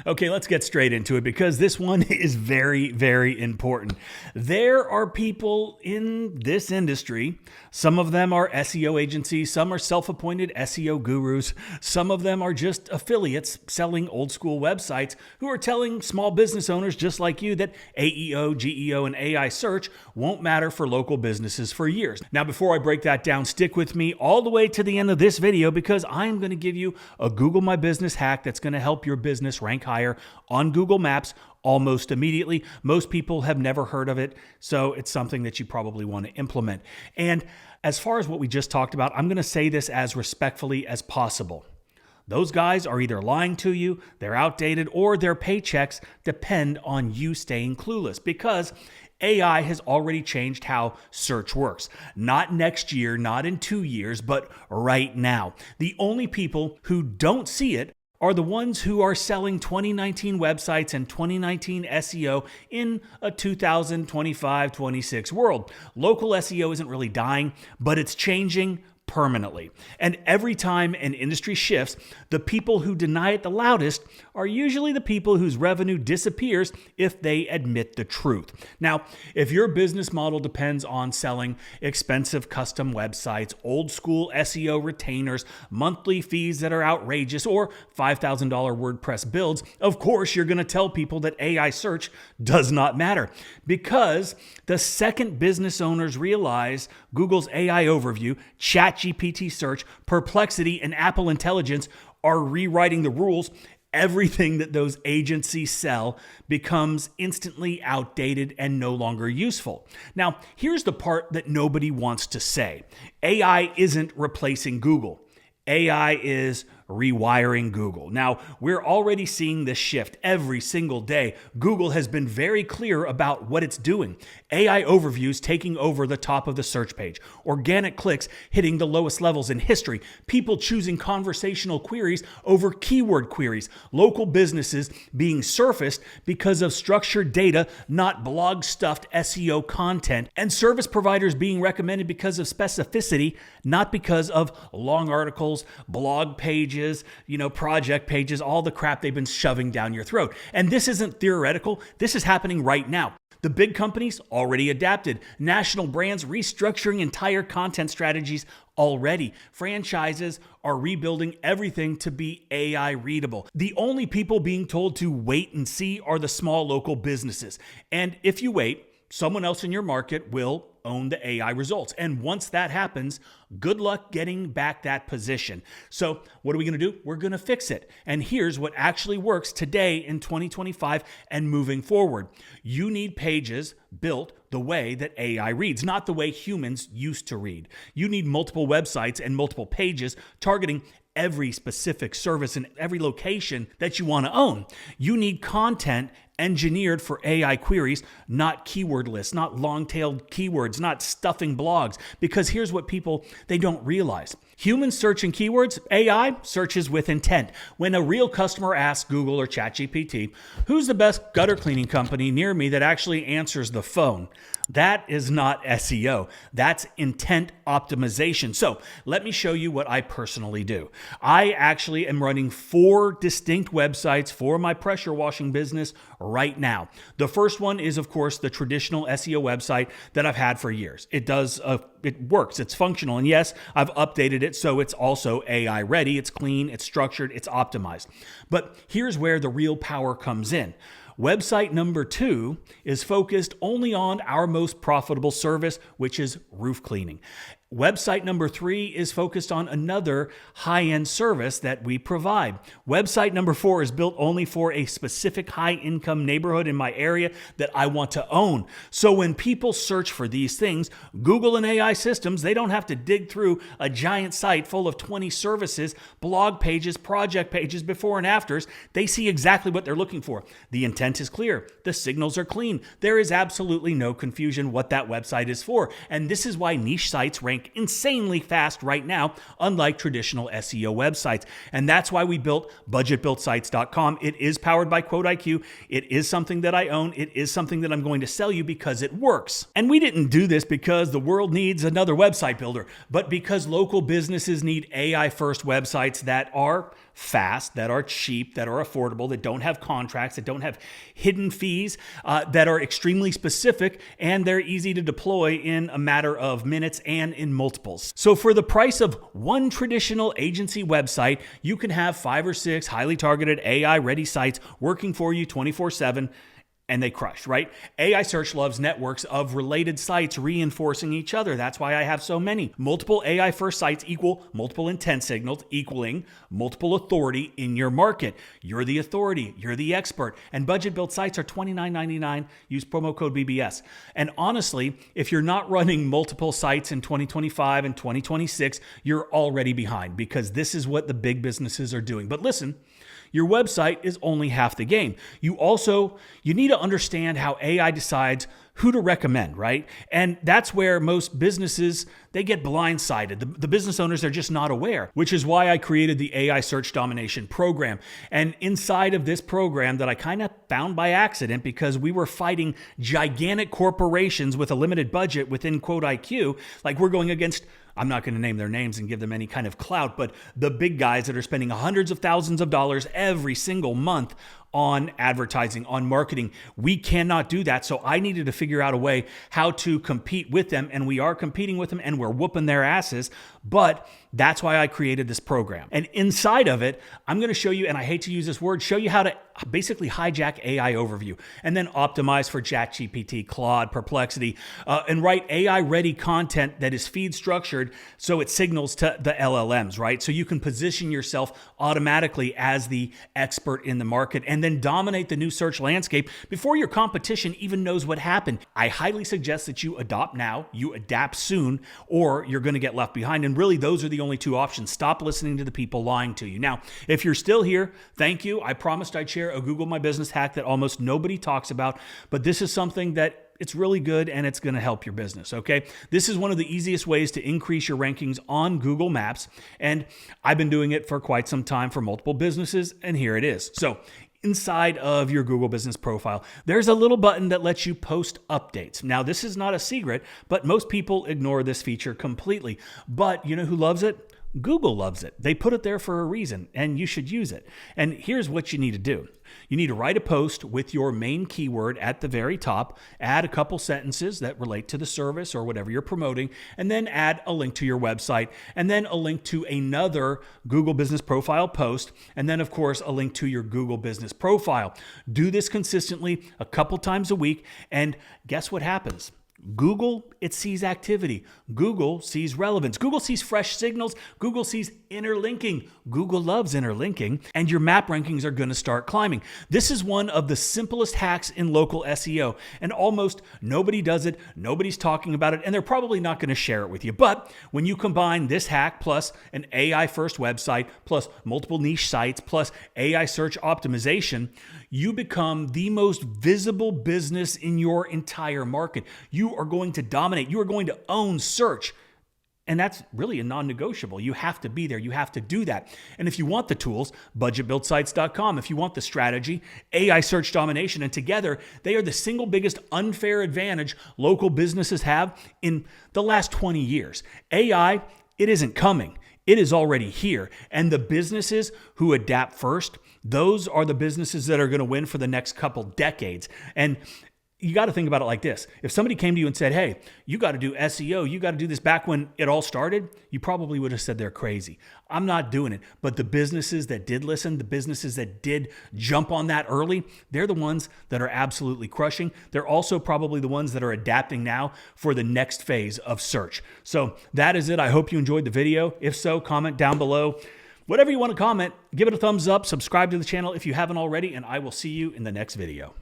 Okay, let's get straight into it because this one is very, very important. There are people in this industry. Some of them are SEO agencies. Some are self-appointed SEO gurus. Some of them are just affiliates selling old school websites who are telling small business owners just like you that AEO, GEO, and AI search won't matter for local businesses for years. Now, before I break that down, stick with me all the way to the end of this video because I'm going to give you a Google My Business hack that's going to help your business rank higher on Google Maps almost immediately. Most people have never heard of it, so it's something that you probably want to implement. And as far as what we just talked about, I'm going to say this as respectfully as possible. Those guys are either lying to you, they're outdated, or their paychecks depend on you staying clueless because AI has already changed how search works. Not next year, not in 2 years, but right now. The only people who don't see it are the ones who are selling 2019 websites and 2019 SEO in a 2025-26 world. Local SEO isn't really dying, but it's changing permanently. And every time an industry shifts, the people who deny it the loudest are usually the people whose revenue disappears if they admit the truth. Now, if your business model depends on selling expensive custom websites, old school SEO retainers, monthly fees that are outrageous, or $5,000 WordPress builds, of course you're going to tell people that AI search does not matter. Because the second business owners realize Google's AI overview, ChatGPT search, Perplexity, and Apple Intelligence are rewriting the rules, everything that those agencies sell becomes instantly outdated and no longer useful. Now, here's the part that nobody wants to say. AI isn't replacing Google. AI is rewiring Google. Now, we're already seeing this shift every single day. Google has been very clear about what it's doing. AI overviews taking over the top of the search page. Organic clicks hitting the lowest levels in history. People choosing conversational queries over keyword queries. Local businesses being surfaced because of structured data, not blog-stuffed SEO content. And service providers being recommended because of specificity, not because of long articles, blog pages, project pages, all the crap they've been shoving down your throat. And this isn't theoretical. This is happening right now. The big companies already adapted. National brands restructuring entire content strategies already. Franchises are rebuilding everything to be AI readable. The only people being told to wait and see are the small local businesses. And if you wait, someone else in your market will own the AI results. And once that happens, good luck getting back that position. So what are we going to do? We're going to fix it. And here's what actually works today in 2025 and moving forward. You need pages built the way that AI reads, not the way humans used to read. You need multiple websites and multiple pages targeting every specific service in every location that you want to own. You need content engineered for AI queries, not keyword lists, not long-tailed keywords, not stuffing blogs. Because here's what they don't realize. Humans searching keywords, AI searches with intent. When a real customer asks Google or ChatGPT, who's the best gutter cleaning company near me that actually answers the phone? That is not SEO. That's intent optimization. So let me show you what I personally do. I actually am running 4 distinct websites for my pressure washing business right now. The first one is, of course, the traditional SEO website that I've had for years. It works, it's functional, and yes, I've updated it so it's also AI ready, it's clean, it's structured, it's optimized. But here's where the real power comes in. Website number 2 is focused only on our most profitable service, which is roof cleaning. Website number 3 is focused on another high-end service that we provide. Website number 4 is built only for a specific high-income neighborhood in my area that I want to own. So when people search for these things, Google and AI systems, they don't have to dig through a giant site full of 20 services, blog pages, project pages, before and afters. They see exactly what they're looking for. The intent is clear. The signals are clean. There is absolutely no confusion what that website is for. And this is why niche sites rank insanely fast right now, unlike traditional SEO websites. And that's why we built budgetbuiltsites.com. It is powered by QuoteIQ. It is something that I own. It is something that I'm going to sell you because it works. And we didn't do this because the world needs another website builder, but because local businesses need AI-first websites that are fast, that are cheap, that are affordable, that don't have contracts, that don't have hidden fees, that are extremely specific, and they're easy to deploy in a matter of minutes and in multiples. So for the price of one traditional agency website, you can have 5 or 6 highly targeted AI-ready sites working for you 24/7. And they crush, right? AI Search loves networks of related sites reinforcing each other. That's why I have so many. Multiple AI first sites equal multiple intent signals equaling multiple authority in your market. You're the authority, you're the expert. And budget built sites are $29.99. Use promo code BBS. And honestly, if you're not running multiple sites in 2025 and 2026, you're already behind, because this is what the big businesses are doing. But listen, your website is only half the game. You need to understand how AI decides who to recommend, right? And that's where most businesses, they get blindsided. The business owners are just not aware, which is why I created the AI Search Domination Program. And inside of this program that I kind of found by accident because we were fighting gigantic corporations with a limited budget within Quote IQ, like we're going against, I'm not going to name their names and give them any kind of clout, but the big guys that are spending hundreds of thousands of dollars every single month on advertising, on marketing. We cannot do that. So I needed to figure out a way how to compete with them. And we are competing with them and we're whooping their asses. But that's why I created this program. And inside of it, I'm going to show you, and I hate to use this word, show you how to basically hijack AI overview and then optimize for ChatGPT, Claude, Perplexity, and write AI-ready content that is feed structured so it signals to the LLMs, right? So you can position yourself automatically as the expert in the market and then dominate the new search landscape before your competition even knows what happened. I highly suggest that you adopt now, you adapt soon, or you're going to get left behind. And really, those are the only two options. Stop listening to the people lying to you. Now, if you're still here, thank you. I promised I'd share a Google My Business hack that almost nobody talks about, but this is something that it's really good and it's going to help your business, okay? This is one of the easiest ways to increase your rankings on Google Maps, and I've been doing it for quite some time for multiple businesses, and here it is. So inside of your Google business profile, there's a little button that lets you post updates. Now, this is not a secret, but most people ignore this feature completely. But you know who loves it? Google loves it. They put it there for a reason, and you should use it. And here's what you need to do. You need to write a post with your main keyword at the very top, add a couple sentences that relate to the service or whatever you're promoting, and then add a link to your website, and then a link to another Google Business Profile post, and then, of course, a link to your Google Business Profile. Do this consistently a couple times a week, and guess what happens? Google, it sees activity. Google sees relevance. Google sees fresh signals. Google sees interlinking. Google loves interlinking, and your map rankings are going to start climbing. This is one of the simplest hacks in local SEO, and almost nobody does it. Nobody's talking about it, and they're probably not going to share it with you. But when you combine this hack plus an AI-first website, plus multiple niche sites, plus AI search optimization, you become the most visible business in your entire market. You are going to dominate. You are going to own search. And that's really a non-negotiable. You have to be there. You have to do that. And if you want the tools, budgetbuildsites.com. If you want the strategy, AI Search Domination. And together, they are the single biggest unfair advantage local businesses have in the last 20 years. AI, it isn't coming. It is already here. And the businesses who adapt first, those are the businesses that are going to win for the next couple decades. And you got to think about it like this. If somebody came to you and said, hey, you got to do SEO, you got to do this back when it all started, you probably would have said they're crazy. I'm not doing it. But the businesses that did listen, the businesses that did jump on that early, they're the ones that are absolutely crushing. They're also probably the ones that are adapting now for the next phase of search. So that is it. I hope you enjoyed the video. If so, comment down below. Whatever you want to comment, give it a thumbs up, subscribe to the channel if you haven't already, and I will see you in the next video.